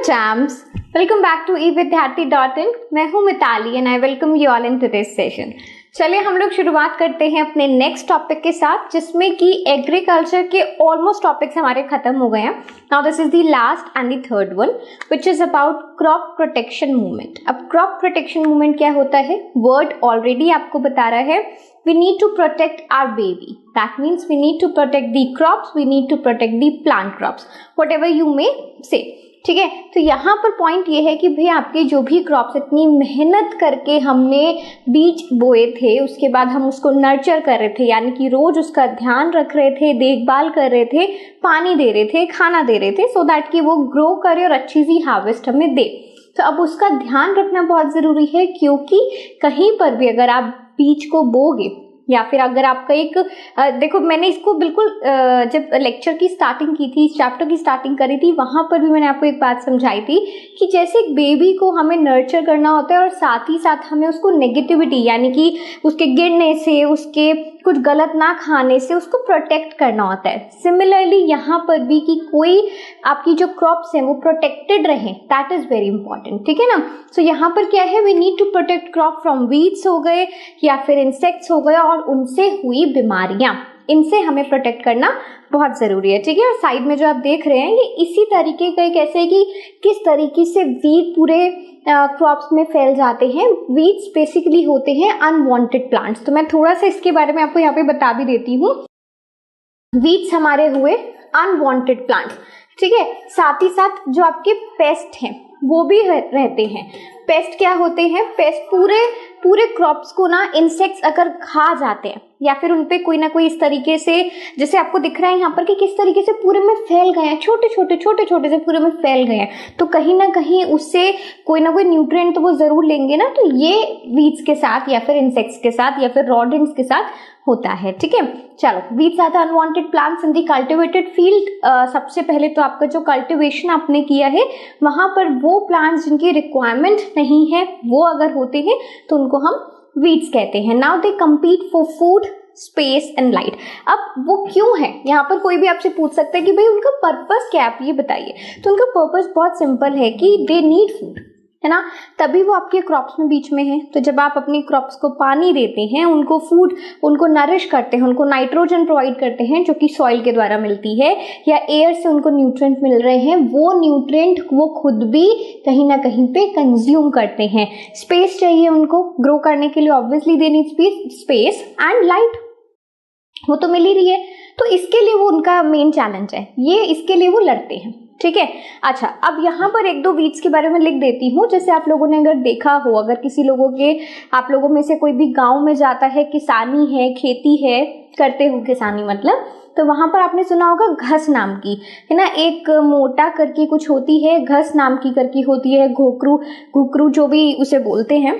champs, welcome back to evidyarthi.in। मैं हूँ Mitali and I welcome you all in today's session. चलिए हम लोग शुरुआत करते हैं अपने नेक्स्ट टॉपिक के साथ, जिसमें कि एग्रीकल्चर के ऑलमोस्ट टॉपिक्स हमारे खत्म हो गए हैं। Now this is the last and the third one which is about crop protection movement. अब क्रॉप प्रोटेक्शन मूवमेंट क्या होता है, वर्ड ऑलरेडी आपको बता रहा है। We need to protect our baby. That means we need to protect the crops, we need to protect the plant crops, whatever you may say। ठीक है, तो यहाँ पर पॉइंट ये है कि भाई आपके जो भी क्रॉप्स इतनी मेहनत करके हमने बीज बोए थे, उसके बाद हम उसको नर्चर कर रहे थे, यानी कि रोज उसका ध्यान रख रहे थे, देखभाल कर रहे थे, पानी दे रहे थे, खाना दे रहे थे, सो दैट कि वो ग्रो करे और अच्छी सी हार्वेस्ट हमें दे। तो अब उसका ध्यान रखना बहुत ज़रूरी है, क्योंकि कहीं पर भी अगर आप बीज को बोगे या फिर अगर आपका एक देखो, मैंने इसको बिल्कुल जब लेक्चर की स्टार्टिंग की थी, इस चैप्टर की स्टार्टिंग करी थी, वहाँ पर भी मैंने आपको एक बात समझाई थी कि जैसे एक बेबी को हमें नर्चर करना होता है और साथ ही साथ हमें उसको नेगेटिविटी यानी कि उसके गिरने से, उसके कुछ गलत ना खाने से उसको प्रोटेक्ट करना होता है। सिमिलरली यहाँ पर भी कि कोई आपकी जो क्रॉप्स हैं वो प्रोटेक्टेड रहें, दैट इज वेरी इंपॉर्टेंट। ठीक है ना। सो यहाँ पर क्या है, we need to protect crop from weeds हो गए या फिर इंसेक्ट्स हो गए और उनसे हुई बीमारियां, इनसे हमें प्रोटेक्ट करना बहुत ज़रूरी है। ठीक है, और साइड में जो आप देख रहे हैं ये इसी तरीके का एक ऐसे कि किस तरीके से वीड पूरे क्रॉप्स में फैल जाते हैं। वीड्स बेसिकली होते हैं अनवांटेड प्लांट्स। तो मैं थोड़ा सा इसके बारे में आपको यहाँ पे बता भी देती हूँ। वीड्स हमारे हुए अनवांटेड प्लांट्स। ठीक है, साथ ही साथ जो आपके पेस्ट हैं वो भी रहते हैं। पेस्ट क्या होते हैं, पेस्ट पूरे क्रॉप्स को ना इंसेक्ट्स अगर खा जाते हैं या फिर उनपे कोई ना कोई इस तरीके से, जैसे आपको दिख रहा है यहाँ पर कि किस तरीके से पूरे में फैल गए हैं, छोटे छोटे से पूरे में फैल गए हैं, तो कहीं ना कहीं उससे कोई ना कोई न्यूट्रिएंट तो वो जरूर लेंगे ना। तो ये वीड्स के साथ या फिर इंसेक्ट्स के साथ या फिर रॉडेंट्स के साथ होता है। ठीक है, चलो, weeds are the unwanted plants in the cultivated field. सबसे पहले तो आपका जो कल्टिवेशन आपने किया है वहां पर वो प्लांट्स जिनकी रिक्वायरमेंट नहीं है वो अगर होते हैं तो उनको हम वीड्स कहते हैं। Now they compete for food, space and light. अब वो क्यों है, यहाँ पर कोई भी आपसे पूछ सकता है कि भाई उनका पर्पस क्या है, आप ये बताइए। तो उनका पर्पस बहुत सिंपल है कि दे नीड फूड, है ना, तभी वो आपके क्रॉप्स में बीच में है। तो जब आप अपने क्रॉप्स को पानी देते हैं, उनको फूड, उनको नरिश करते हैं, उनको नाइट्रोजन प्रोवाइड करते हैं जो कि सॉइल के द्वारा मिलती है, या एयर से उनको न्यूट्रिएंट मिल रहे हैं, वो न्यूट्रिएंट वो खुद भी कहीं ना कहीं पे कंज्यूम करते हैं। स्पेस चाहिए उनको ग्रो करने के लिए, obviously they need space and light, वो तो मिल ही रही है। तो इसके लिए वो उनका मेन चैलेंज है, ये इसके लिए वो लड़ते हैं। ठीक है, अच्छा, अब यहाँ पर एक दो वीड्स के बारे में लिख देती हूँ। जैसे आप लोगों ने अगर देखा हो, अगर किसी लोगों के, आप लोगों में से कोई भी गांव में जाता है, किसानी है, खेती है, करते हो किसानी मतलब, तो वहां पर आपने सुना होगा घस नाम की, है ना, एक मोटा करके कुछ होती है, घस नाम की करके होती है, घुकरू जो भी उसे बोलते हैं,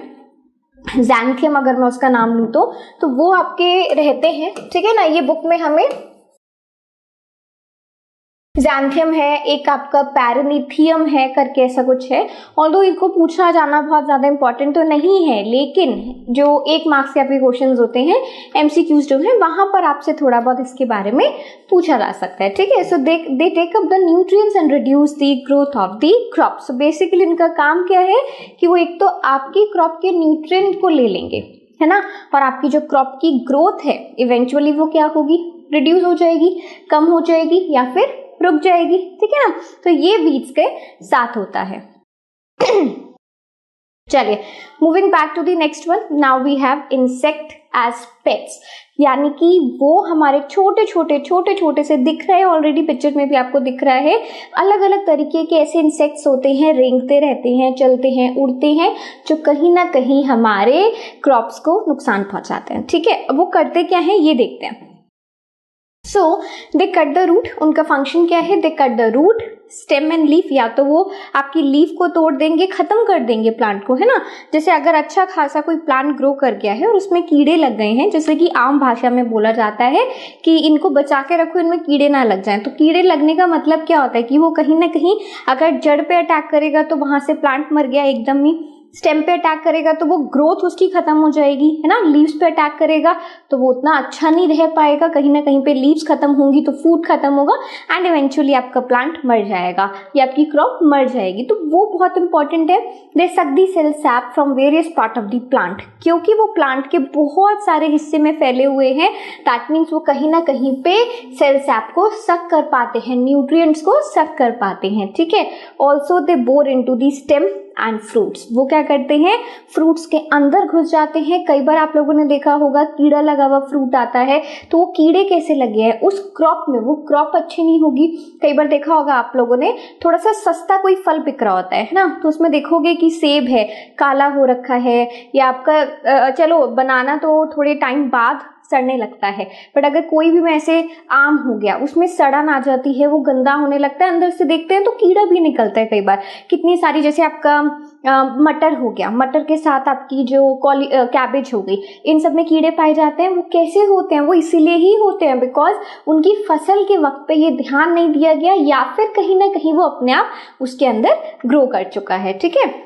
ज़ैंथियम अगर मैं उसका नाम लूँ तो वो आपके रहते हैं। ठीक है ना, ये बुक में हमें ज़ैंथियम है, एक आपका पैरानीथियम है करके ऐसा कुछ है। ऑल्दो इनको पूछा जाना बहुत ज़्यादा इंपॉर्टेंट तो नहीं है, लेकिन जो 1 मार्क्स के आपके क्वेश्चंस होते हैं, MCQs जो हैं, वहाँ पर आपसे थोड़ा बहुत इसके बारे में पूछा जा सकता है। ठीक है, so they take up the nutrients and reduce the growth of the crop. So basically इनका काम क्या है कि वो एक तो आपकी क्रॉप के न्यूट्रिएंट को ले लेंगे, है ना, और आपकी जो क्रॉप की ग्रोथ है इवेंचुअली वो क्या होगी, रिड्यूस हो जाएगी, कम हो जाएगी या फिर रुक जाएगी। ठीक है ना, तो ये वीड्स के साथ होता है। चलिए, moving back to the next one. Now we have insect as pests, यानी कि वो हमारे छोटे छोटे से दिख रहे हैं, ऑलरेडी पिक्चर में भी आपको दिख रहा है, अलग अलग तरीके के ऐसे इंसेक्ट्स होते हैं, रेंगते रहते हैं, चलते हैं, उड़ते हैं, जो कहीं ना कहीं हमारे क्रॉप्स को नुकसान पहुंचाते हैं। ठीक है, अब वो करते क्या है ये देखते हैं। So they cut the root, उनका फंक्शन क्या है, they cut the root, stem and leaf, या तो वो आपकी लीफ को तोड़ देंगे, खत्म कर देंगे प्लांट को, है ना। जैसे अगर अच्छा खासा कोई प्लांट ग्रो कर गया है और उसमें कीड़े लग गए हैं, जैसे कि आम भाषा में बोला जाता है कि इनको बचा के रखो, इनमें कीड़े ना लग जाएं। तो कीड़े लगने का मतलब क्या होता है कि वो कहीं ना कहीं अगर जड़ पे अटैक करेगा तो वहां से प्लांट मर गया एकदम ही, स्टेम पे अटैक करेगा तो वो ग्रोथ उसकी खत्म हो जाएगी, है ना। लीव्स पे अटैक करेगा तो वो उतना अच्छा नहीं रह पाएगा, कहीं ना कहीं पे लीव्स खत्म होंगी तो फूड खत्म होगा एंड इवेंचुअली आपका प्लांट मर जाएगा या आपकी क्रॉप मर जाएगी। तो वो बहुत इंपॉर्टेंट है। They suck the cell sap from various part of the plant, क्योंकि वो प्लांट के बहुत सारे हिस्से में फैले हुए हैं, दैट मीन्स वो कहीं ना कहीं पे सेल सैप को सक कर पाते हैं, न्यूट्रिएंट्स को सक कर पाते हैं, ठीक है। Also they bore into the stem and fruits, वो क्या करते हैं, फ्रूट्स के अंदर घुस जाते हैं। कई बार आप लोगों ने देखा होगा कीड़ा लगा हुआ फ्रूट आता है, तो वो कीड़े कैसे लगे हैं उस क्रॉप में, वो क्रॉप अच्छी नहीं होगी। कई बार देखा होगा आप लोगों ने, थोड़ा सा सस्ता कोई फल बिक रहा होता है ना, तो उसमें देखोगे कि सेब है काला हो रखा है, या आपका चलो बनाना तो थोड़े टाइम बाद सड़ने लगता है, बट अगर कोई भी में ऐसे आम हो गया उसमें सड़न आ जाती है, वो गंदा होने लगता है, अंदर से देखते हैं तो कीड़ा भी निकलता है कई बार। कितनी सारी, जैसे आपका मटर हो गया, मटर के साथ आपकी जो कैबेज हो गई, इन सब में कीड़े पाए जाते हैं। वो कैसे होते हैं, वो इसीलिए ही होते हैं बिकॉज उनकी फसल के वक्त पे ये ध्यान नहीं दिया गया, या फिर कहीं ना कहीं वो अपने आप उसके अंदर ग्रो कर चुका है, ठीक है।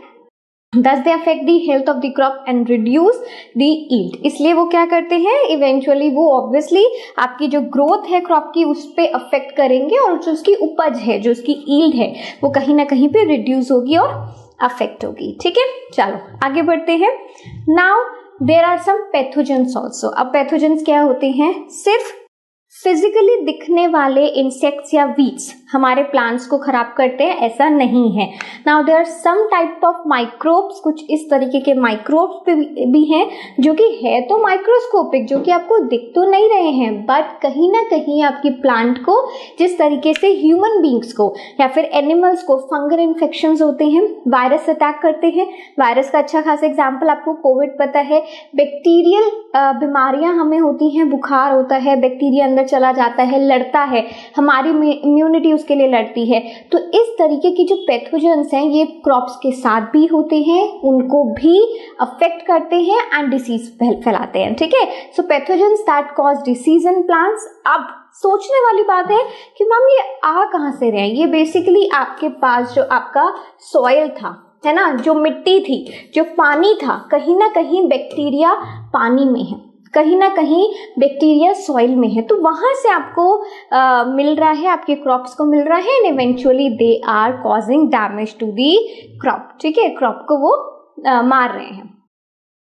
Thus they affect the health of the crop and reduce the yield. इसलिए वो क्या करते हैं, इवेंचुअली वो ऑब्वियसली आपकी जो ग्रोथ है क्रॉप की उस पे अफेक्ट करेंगे, और जो उसकी उपज है, जो उसकी यील्ड है, वो कहीं ना कहीं पे रिड्यूस होगी और अफेक्ट होगी, ठीक है। चलो आगे बढ़ते हैं। Now there are some pathogens also. अब पैथोजेंस क्या होते हैं, सिर्फ फिजिकली दिखने वाले इंसेक्ट्स या वीड्स हमारे प्लांट्स को खराब करते हैं ऐसा नहीं है। Now there are some type of microbes, कुछ इस तरीके के माइक्रोब्स भी हैं जो कि है तो माइक्रोस्कोपिक, जो कि आपको दिख तो नहीं रहे हैं, बट कहीं ना कहीं आपकी प्लांट को, जिस तरीके से ह्यूमन बींग्स को या फिर एनिमल्स को फंगल इन्फेक्शंस होते हैं, वायरस अटैक करते हैं। वायरस का अच्छा खासा एग्जाम्पल आपको कोविड पता है। बैक्टीरियल बीमारियां हमें होती हैं, बुखार होता है, बैक्टीरिया अंदर चला जाता है, लड़ता है, हमारी इम्यूनिटी उसके लिए लड़ती है। तो इस तरीके की जो पैथोजेंस हैं ये क्रॉप्स के साथ भी होते हैं, उनको भी अफेक्ट करते हैं एंड डिसीज फैलाते हैं, ठीक है। So pathogens that cause disease in plants. अब सोचने वाली बात है कि मैम ये आ कहाँ से रहे हैं, ये बेसिकली आपके पास जो आपका सॉइल था, है ना, जो मिट्टी थी, जो पानी था, कहीं ना कहीं बैक्टीरिया पानी में है, कहीं ना कहीं बैक्टीरिया सॉइल में है, तो वहां से आपको मिल रहा है, आपके क्रॉप्स को मिल रहा है, and eventually they are causing damage to the crop, ठीक है, क्रॉप को वो मार रहे हैं।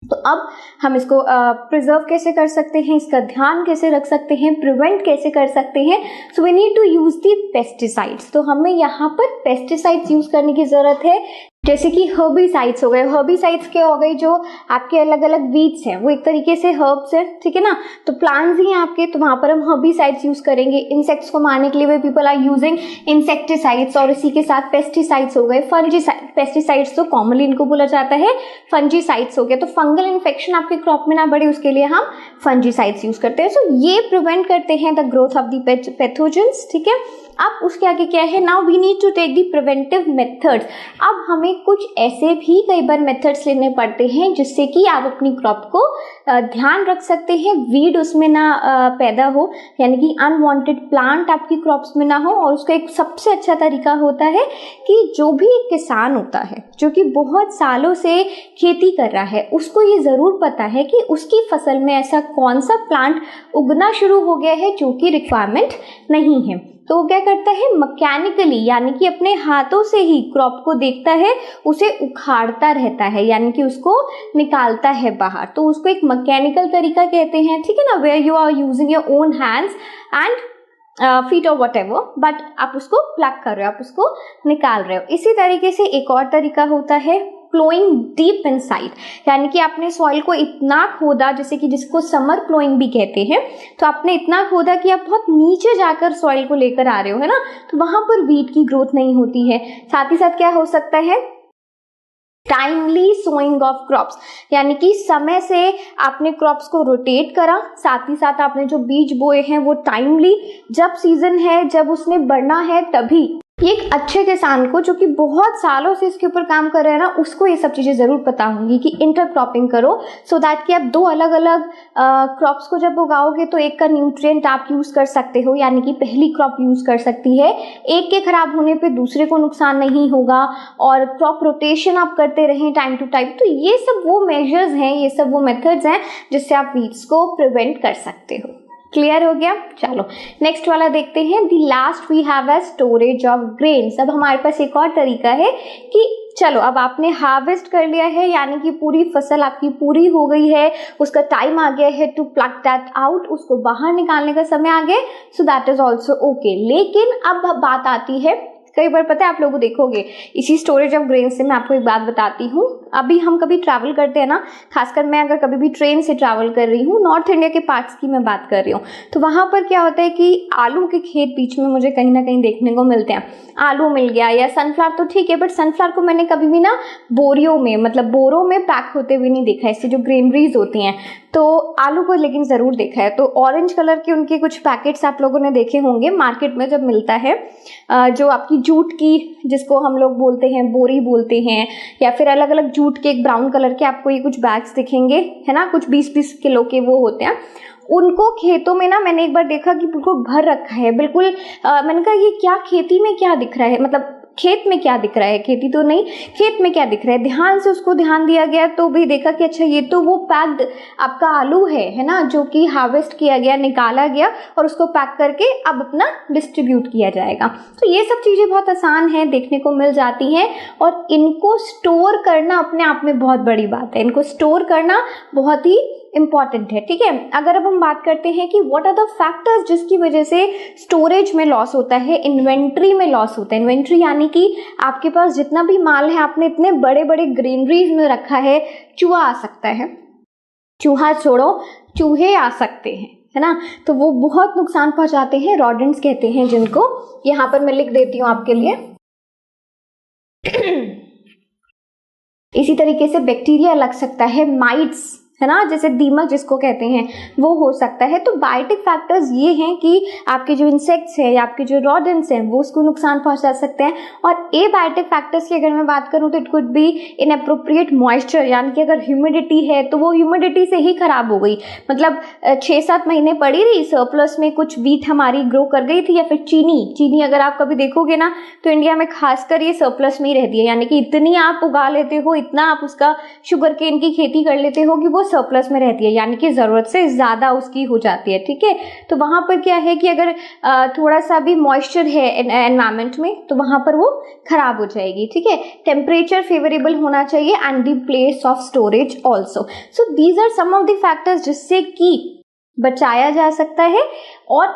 तो अब हम इसको प्रिजर्व कैसे कर सकते हैं, इसका ध्यान कैसे रख सकते हैं, प्रिवेंट कैसे कर सकते हैं। So we need to use the pesticides. तो हमें यहाँ पर पेस्टिसाइड्स यूज करने की जरूरत है, जैसे कि हर्बिसाइड्स हो गए। हर्बिसाइड्स क्या हो गई, जो आपके अलग अलग वीड्स हैं वो एक तरीके से हर्ब्स है, ठीक है ना, तो प्लांट्स ही हैं आपके, तो वहां पर हम हर्बिसाइड्स यूज करेंगे। इंसेक्ट्स को मारने के लिए वे पीपल आर यूजिंग इंसेक्टिसाइड्स, और इसी के साथ पेस्टिसाइड्स हो गए। फंजीसाइड, पेस्टिसाइड्स तो कॉमनली इनको बोला जाता है फंजीसाइड्स हो गया। तो फंगल इन्फेक्शन आपके क्रॉप में ना बढ़े उसके लिए हम फंजीसाइड्स यूज करते हैं। सो ये प्रिवेंट करते हैं the growth of the pathogens, ठीक है। अब उसके आगे क्या है, now we need to take the preventive methods. अब हमें कुछ ऐसे भी कई बार मेथड्स लेने पड़ते हैं जिससे कि आप अपनी क्रॉप को ध्यान रख सकते हैं, वीड उसमें ना पैदा हो, यानी कि अनवांटेड प्लांट आपकी क्रॉप्स में ना हो। और उसका एक सबसे अच्छा तरीका होता है कि जो भी एक किसान होता है जो कि बहुत सालों से खेती कर रहा है, उसको ये जरूर पता है कि उसकी फसल में ऐसा कौन सा प्लांट उगना शुरू हो गया है जो कि रिक्वायरमेंट नहीं है। तो वो क्या करता है, मैकेनिकली यानी कि अपने हाथों से ही क्रॉप को देखता है, उसे उखाड़ता रहता है, यानी कि उसको निकालता है बाहर। तो उसको एक मैकेनिकल तरीका कहते हैं, ठीक है ना, where you are using your own hands and feet और वट एवर, बट आप उसको प्लग कर रहे हो, आप उसको निकाल रहे हो। इसी तरीके से एक और तरीका होता है प्लोइंग डीप इनसाइड, यानी कि आपने सॉइल को इतना खोदा, जैसे कि जिसको समर प्लोइंग भी कहते हैं, तो आपने इतना खोदा कि आप बहुत नीचे जाकर सॉइल को लेकर आ रहे हो, है ना, तो वहां पर वीड की ग्रोथ नहीं होती है। साथ ही साथ क्या हो सकता है, टाइमली सोइंग ऑफ क्रॉप्स, यानी कि समय से आपने क्रॉप्स को रोटेट करा, साथ ही साथ आपने जो बीज बोए हैं वो टाइमली, जब सीजन है, जब उसने बढ़ना है तभी ये एक अच्छे किसान को जो कि बहुत सालों से इसके ऊपर काम कर रहे हैं ना, उसको ये सब चीज़ें ज़रूर पता होंगी कि इंटरक्रॉपिंग करो, सो दैट कि आप दो अलग अलग क्रॉप्स को जब उगाओगे तो एक का न्यूट्रिएंट आप यूज़ कर सकते हो, यानी कि पहली क्रॉप यूज़ कर सकती है, एक के खराब होने पे दूसरे को नुकसान नहीं होगा, और क्रॉप रोटेशन आप करते रहें टाइम टू टाइम। तो ये सब वो मेजर्स हैं, ये सब वो मेथड्स हैं जिससे आप वीड्स को प्रिवेंट कर सकते हो। क्लियर हो गया? चलो नेक्स्ट वाला देखते हैं। द लास्ट वी हैव है स्टोरेज ऑफ ग्रेन्स। अब हमारे पास एक और तरीका है कि चलो अब आपने हार्वेस्ट कर लिया है, यानी कि पूरी फसल आपकी पूरी हो गई है, उसका टाइम आ गया है टू प्लक दैट आउट, उसको बाहर निकालने का समय आ गया, so that is also okay. लेकिन अब बात आती है, कई बार पता है आप लोग देखोगे, इसी स्टोरेज ऑफ ग्रेन से मैं आपको एक बात बताती हूँ। अभी हम कभी ट्रैवल करते हैं ना, खासकर मैं अगर कभी भी ट्रेन से ट्रैवल कर रही हूँ, नॉर्थ इंडिया के पार्ट्स की मैं बात कर रही हूँ, तो वहाँ पर क्या होता है कि आलू के खेत बीच में मुझे कहीं ना कहीं देखने को मिलते हैं। आलू मिल गया या सनफ्लावर तो ठीक है, बट सनफ्लावर को मैंने कभी भी ना बोरियों में, मतलब बोरों में पैक होते हुए नहीं देखा है, इससे जो ग्रेनरीज होती हैं। तो आलू को लेकिन ज़रूर देखा है। तो ऑरेंज कलर के उनके कुछ पैकेट्स आप लोगों ने देखे होंगे मार्केट में जब मिलता है, जो आपकी जूट की, जिसको हम लोग बोलते हैं बोरी बोलते हैं, या फिर अलग अलग जूट के एक ब्राउन कलर के आपको ये कुछ बैग्स दिखेंगे, है ना, कुछ 20-20 किलो के वो होते हैं। उनको खेतों में ना मैंने एक बार देखा कि बिल्कुल भर रखा है, बिल्कुल मैंने कहा ये क्या खेती में क्या दिख रहा है, मतलब खेत में क्या दिख रहा है, खेती तो नहीं, खेत में क्या दिख रहा है। ध्यान से उसको ध्यान दिया गया तो भी देखा कि अच्छा ये तो वो पैक्ड आपका आलू है ना, जो कि हार्वेस्ट किया गया, निकाला गया और उसको पैक करके अब अपना डिस्ट्रीब्यूट किया जाएगा। तो ये सब चीज़ें बहुत आसान हैं, देखने को मिल जाती हैं, और इनको स्टोर करना अपने आप में बहुत बड़ी बात है। इनको स्टोर करना बहुत ही इम्पॉर्टेंट है, ठीक है। अगर अब हम बात करते हैं कि व्हाट आर द फैक्टर्स जिसकी वजह से स्टोरेज में लॉस होता है, इन्वेंट्री में लॉस होता है। इन्वेंट्री यानी कि आपके पास जितना भी माल है आपने इतने बड़े बड़े ग्रेनरीज में रखा है, चूहा आ सकता है, चूहा छोड़ो चूहे आ सकते हैं, है ना, तो वो बहुत नुकसान पहुंचाते हैं। रॉडेंट्स कहते हैं जिनको, यहाँ पर मैं लिख देती हूँ आपके लिए। इसी तरीके से बैक्टीरिया लग सकता है, माइट्स, है ना, जैसे दीमक जिसको कहते हैं, वो हो सकता है। तो बायोटिक फैक्टर्स ये हैं कि आपके जो इंसेक्ट्स हैं या आपके जो रॉडेंट्स हैं वो उसको नुकसान पहुंचा सकते हैं। और एबायोटिक फैक्टर्स की अगर मैं बात करूं तो it could be inappropriate moisture, यानी कि अगर ह्यूमिडिटी है तो वो ह्यूमिडिटी से ही खराब हो गई, मतलब 6-7 महीने पड़ी रही, सरप्लस में कुछ वीट हमारी ग्रो कर गई थी, या फिर चीनी अगर आप कभी देखोगे ना तो इंडिया में खासकर ये सरप्लस में ही रहती है, यानी कि इतनी आप उगा लेते हो, इतना आप उसका शुगर केन की खेती कर लेते हो कि वो सरप्लस में रहती है, यानी कि जरूरत से ज्यादा उसकी हो जाती है, ठीक है। तो वहां पर क्या है कि अगर थोड़ा सा भी मॉइस्चर है एनवायरमेंट में तो वहां पर वो खराब हो जाएगी, ठीक है। टेम्परेचर फेवरेबल होना चाहिए and the place of storage also. So these are some of the factors जिससे कि बचाया जा सकता है। और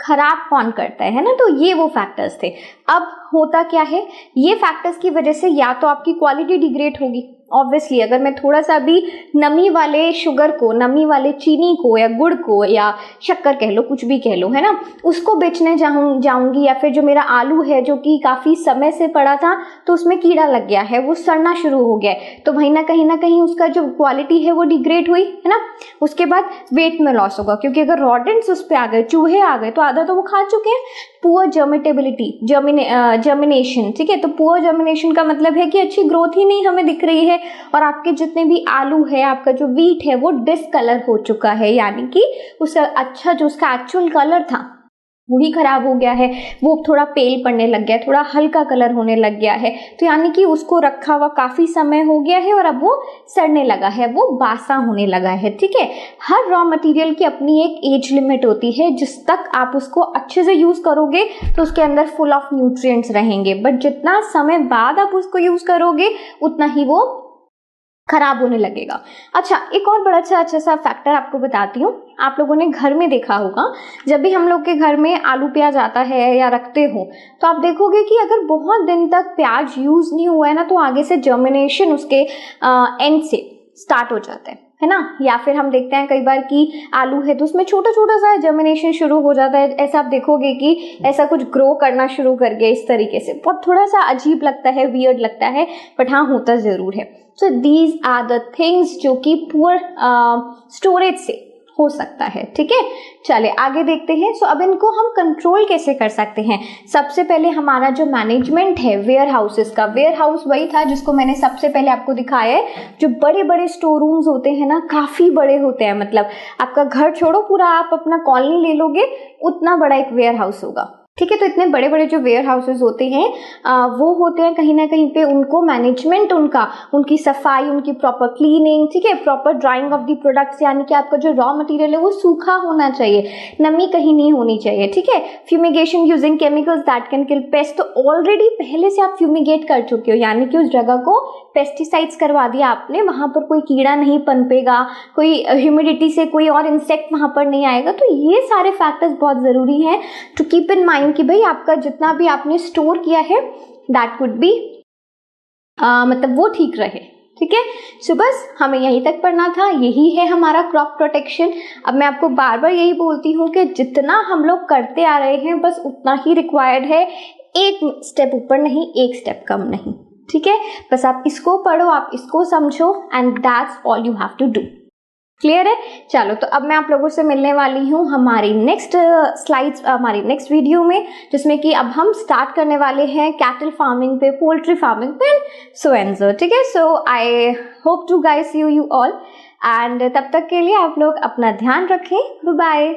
खराब कौन करता है ना, तो ये वो फैक्टर्स थे। अब होता क्या है, ये फैक्टर्स की वजह से या तो आपकी क्वालिटी डिग्रेड होगी, ऑब्वियसली अगर मैं थोड़ा सा भी नमी वाले शुगर को, नमी वाले चीनी को या गुड़ को या शक्कर कह लो, कुछ भी कह लो, है ना, उसको बेचने जाऊंगी, या फिर जो मेरा आलू है जो कि काफ़ी समय से पड़ा था तो उसमें कीड़ा लग गया है, वो सड़ना शुरू हो गया है, तो वहीं ना कहीं उसका जो क्वालिटी है वो डिग्रेड हुई, है ना। उसके बाद वेट में लॉस होगा, क्योंकि अगर रॉडेंट्स उस पर आ गए, चूहे आ गए, तो आधा तो वो खा चुके हैं। पुअर जर्मेटेबिलिटी, जर्मिनेशन, ठीक है। तो पुअर जर्मिनेशन का मतलब है कि अच्छी ग्रोथ ही नहीं हमें दिख रही है, और आपके जितने भी आलू है, आपका जो वीट है वो डिसकलर हो चुका है, यानी कि उसका अच्छा जो उसका एक्चुअल कलर था वही खराब हो गया है, वो थोड़ा पेल पड़ने लग गया है, थोड़ा हल्का कलर होने लग गया है। तो यानी कि उसको रखा हुआ काफी समय हो गया है और अब वो सड़ने लगा है, वो बासा होने लगा है, ठीक है। हर रॉ मटेरियल की अपनी एक एज लिमिट होती है, जिस तक आप उसको अच्छे से यूज करोगे तो उसके अंदर फुल ऑफ न्यूट्रिएंट्स रहेंगे, बट जितना समय बाद आप उसको यूज करोगे उतना ही वो खराब होने लगेगा। अच्छा, एक और बड़ा अच्छा सा फैक्टर आपको बताती हूँ। आप लोगों ने घर में देखा होगा, जब भी हम लोग के घर में आलू प्याज आता है या रखते हो तो आप देखोगे कि अगर बहुत दिन तक प्याज यूज नहीं हुआ है ना, तो आगे से जर्मिनेशन उसके एंड से स्टार्ट हो जाता है ना। या फिर हम देखते हैं कई बार कि आलू है तो उसमें छोटा छोटा सा जर्मिनेशन शुरू हो जाता है, ऐसा आप देखोगे कि ऐसा कुछ ग्रो करना शुरू कर गया इस तरीके से। बहुत थोड़ा सा अजीब लगता है, वियर्ड लगता है, बट हाँ होता जरूर है। So these are the things जो कि पुअर स्टोरेज से हो सकता है। ठीक है, चलिए आगे देखते हैं। सो अब इनको हम कंट्रोल कैसे कर सकते हैं? सबसे पहले हमारा जो मैनेजमेंट है वेयर हाउसेस का, वेयर हाउस वही था जिसको मैंने सबसे पहले आपको दिखाया है, जो बड़े बड़े स्टोर रूम्स होते हैं ना, काफी बड़े होते हैं, मतलब आपका घर छोड़ो, पूरा आप अपना कॉलोनी ले लोगे उतना बड़ा एक वेयर हाउस होगा। ठीक है, तो इतने बड़े बड़े जो वेयर हाउसेस होते हैं वो होते हैं कहीं ना कहीं पे उनको मैनेजमेंट, उनकी सफाई, उनकी प्रॉपर क्लीनिंग, ठीक है, proper drying of the products, यानी कि आपका जो रॉ मटेरियल है वो सूखा होना चाहिए, नमी कहीं नहीं होनी चाहिए। ठीक है, fumigation using chemicals that can kill paste, तो ऑलरेडी पहले से आप फ्यूमिगेट कर चुके हो, यानी कि उस जगह को पेस्टिसाइड्स करवा दिया आपने, वहां पर कोई कीड़ा नहीं पनपेगा, कोई ह्यूमिडिटी से कोई और इंसेक्ट वहां पर नहीं आएगा। तो ये सारे फैक्टर्स बहुत जरूरी हैं टू कीप इन माइंड कि भाई आपका जितना भी आपने स्टोर किया है दैट कुड बी मतलब वो ठीक रहे। ठीक है, सो बस हमें यहीं तक पढ़ना था, यही है हमारा क्रॉप प्रोटेक्शन। अब मैं आपको बार बार यही बोलती हूँ कि जितना हम लोग करते आ रहे हैं बस उतना ही रिक्वायर्ड है, एक स्टेप ऊपर नहीं, एक स्टेप कम नहीं। ठीक है, बस आप इसको पढ़ो, आप इसको समझो, and that's all you have to do. Clear है? चलो, तो अब मैं आप लोगों से मिलने वाली हूँ हमारी नेक्स्ट स्लाइड्स, हमारी नेक्स्ट वीडियो में, जिसमें कि अब हम स्टार्ट करने वाले हैं कैटल फार्मिंग पे, पोल्ट्री फार्मिंग पे, सो एंड सो। ठीक है, so I hope to guys you all, and तब तक के लिए आप लोग अपना ध्यान रखें। Bye bye.